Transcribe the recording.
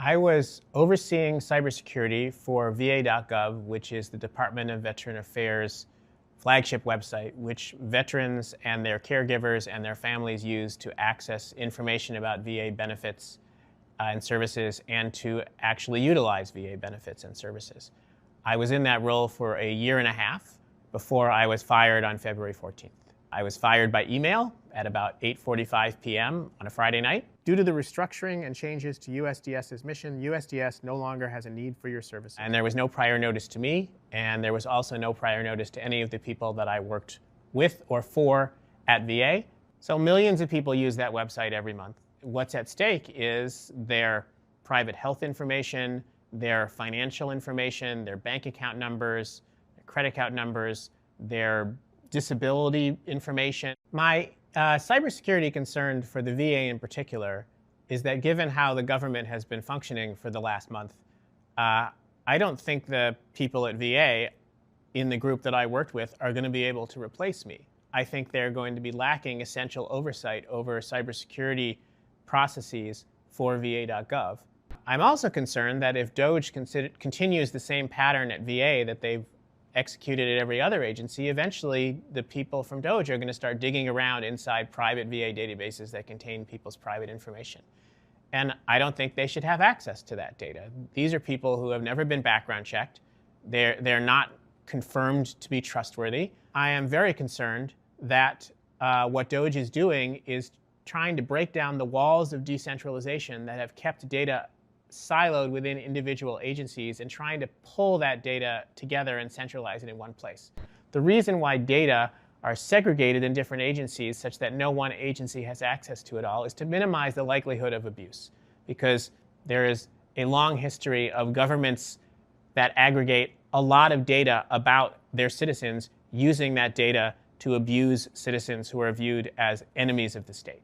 I was overseeing cybersecurity for VA.gov, which is the Department of Veteran Affairs flagship website, which veterans and their caregivers and their families use to access information about VA benefits and services and to actually utilize VA benefits and services. I was in that role for a year and a half before I was fired on February 14th. I was fired by email at about 8:45 p.m. on a Friday night. Due to the restructuring and changes to USDS's mission, USDS no longer has a need for your services. And there was no prior notice to me, and there was also no prior notice to any of the people that I worked with or for at VA. So millions of people use that website every month. What's at stake is their private health information, their financial information, their bank account numbers, their credit account numbers, their disability information. My cybersecurity concern for the VA in particular is that given how the government has been functioning for the last month, I don't think the people at VA in the group that I worked with are going to be able to replace me. I think they're going to be lacking essential oversight over cybersecurity processes for VA.gov. I'm also concerned that if DOGE continues the same pattern at VA that they've executed at every other agency, eventually the people from DOGE are going to start digging around inside private VA databases that contain people's private information. And I don't think they should have access to that data. These are people who have never been background checked. They're not confirmed to be trustworthy. I am very concerned that what DOGE is doing is trying to break down the walls of decentralization that have kept data siloed within individual agencies and trying to pull that data together and centralize it in one place. The reason why data are segregated in different agencies such that no one agency has access to it all is to minimize the likelihood of abuse, because there is a long history of governments that aggregate a lot of data about their citizens using that data to abuse citizens who are viewed as enemies of the state.